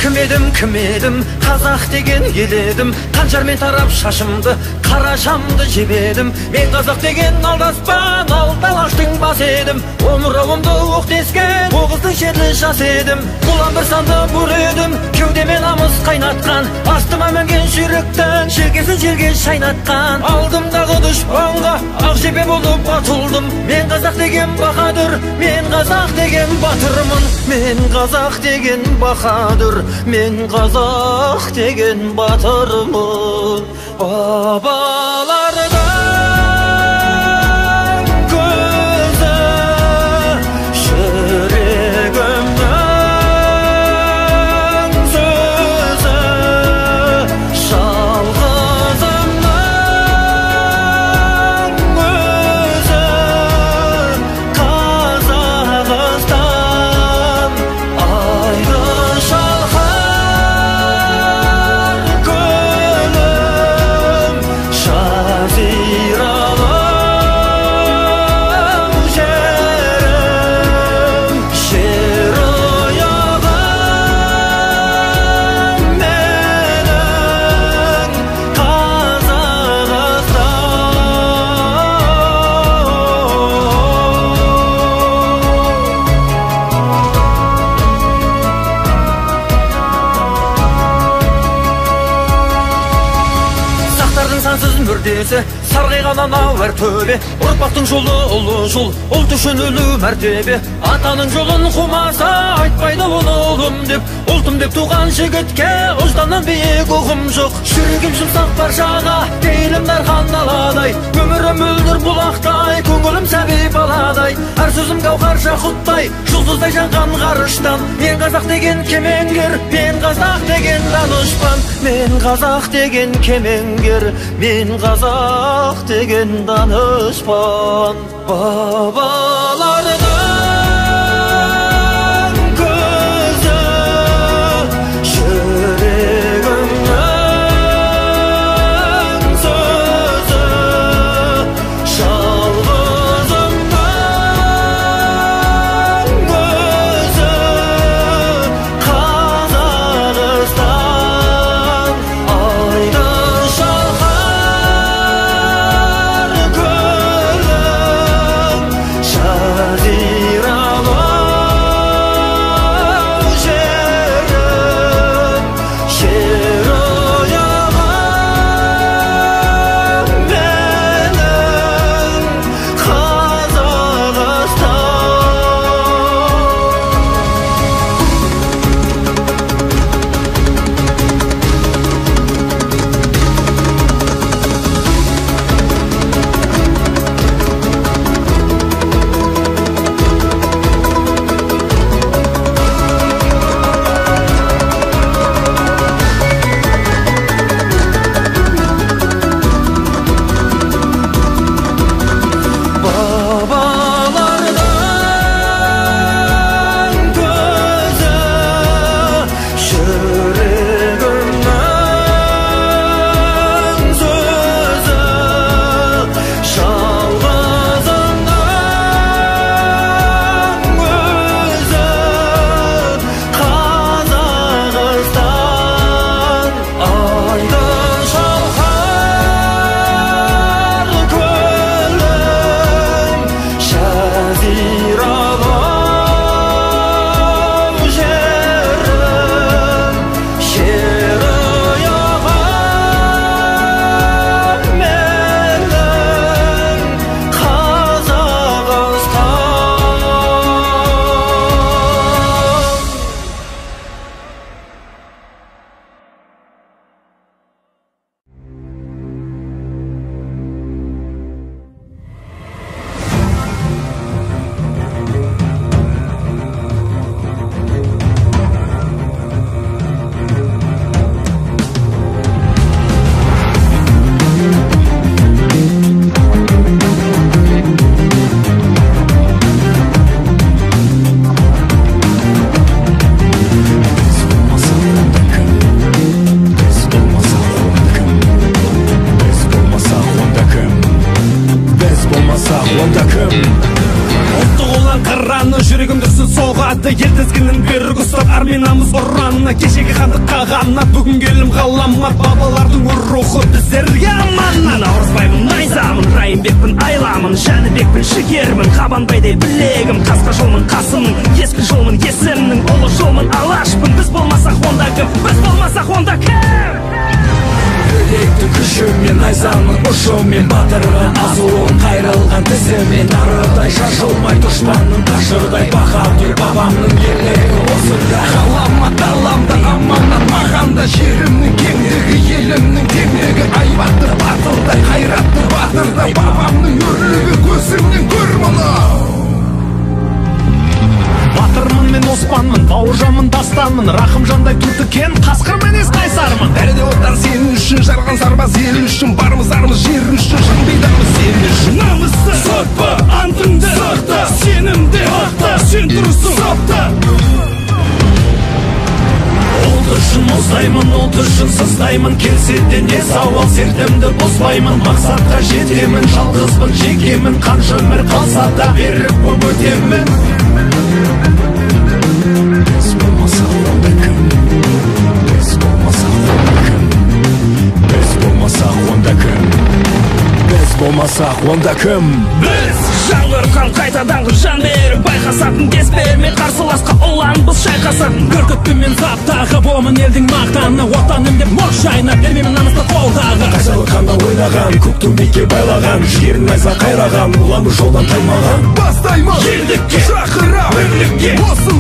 Kім едім, қазақ деген ел едім. Қанжармен тарап шашымды, қара шамды жебедім. Мен қазақ деген алдаспан, алаштың басы едім. Омырауымды оқ тескен, оғыздың шерлі жас едім. Бұлан бір санды бұр едім, кеудемен намыс қайнатқан. Астыма мінген жүйріктің, желкесін жерге шайнатқан. Алдымдағы дұшпанға ақ жебе болып атылдым. Мен қазақ деген баһадүр, мен қазақ деген батырмын. Мен қазақ деген баһадүр, мен қазақ деген батырмын. Бабалардың көзі жүрегімнің сөзі, жалғызымның өзі Қазақстан айды шалқар көлім, жазиралым жерім, жер ұяғым менің Сақтардың сансыз мүрдесі, сарғайған анау әр төбе. Ұрпақтың жолы ұлы жол, ұлт үшін өлу мәртебе. Атаның жолын қумаса, айтпайды оны ұлым деп. Ұлтым деп туған жігітке ұжданнан биік ұғым жоқ. Жүрегім жұмсақ паршаға, пейілім дархан аладай. Өмірім мөлдір бұлақтай, көңілім сәби баладай. Әр сөзім гауһар жақұттай, жұлдыздай жанған ғарыштан. Мен қазақ деген кемеңгер, мен қазақ деген данышпан. Мен қазақ деген кемеңгер, мен қазақ деген данышпан. Бабалардың көзі жүрегімнің сөзі, жалғызымның өзі Қазақстан айды шалқар көлім, жазиралым өзі соғады. Ел тізгінін берік ұстап арминамыз ұранына, кешегі хандық қағанат, бүгін келім ғаламат, бабалардың рухы біздерге аманат. Наурызбаймын, найзамын, Райымбекпін, айламын, Жәнібекпін, жігермін, Қабанбайдай білегім, қасқа жолмын, қасымның, ескі жолмын, есімнің, ұлы жолмын, алашпын. Біз болмасақ онда кім? Біз болмасақ онда кім? Жүректі күшімен, найзамын ұшымен, батырған азуын, қайрылған тізімен, арыдай шашылмай дұшпанның ташырдай баһадүр бабамның ерлігі осында. Ғаламат аламда аманат маған да, жерімнің кеңдігі, елімнің теңдігі, айбатты батылдай, қайратты батырдай, бабамның өрлігі, көзіңнен көр мұны. Батырмын мен Оспанмын, бауыржанмын, дастанмын, Рахымжандай туты кен, қасқыр мінез қайсармын. Бәрі де отан сен үшін, жарған сарбаз ел үшін, бармыз армыз жер үшін, жамбайдармыз сен үшін. Намысты сотпа, антыңды сақта, сенімді ақта, сен дұрысың сапта. Ұлт үшін ұздаймын, ұлт үшін сыздаймын, келсе де не сауал, сертімді бұзбаймын, мақсатқа жетемін, жалғызбын, жекемін, қанша өмір қалса да берік боп өтемін. Біз болмасақ онда кім? Біз болмасақ онда кім? Біз болмасақ онда кім? Біз болмасақ онда кім? Біз жаңғырған қайтадан жан беріп байқасатын, кес бермей қарсыласқа ұланбыз шайқасатын. Бүркітпенмен саптағы болмын елдің мақтаны, отаным деп мор жайна бермеймін намысты қолдағы. Қайсалы қанда ойнаған, көк төбеге байлаған, жерін найза қайраған, ұланы жолдан таймаған. Бастаймын елдікке, шақырам бірлікке, осы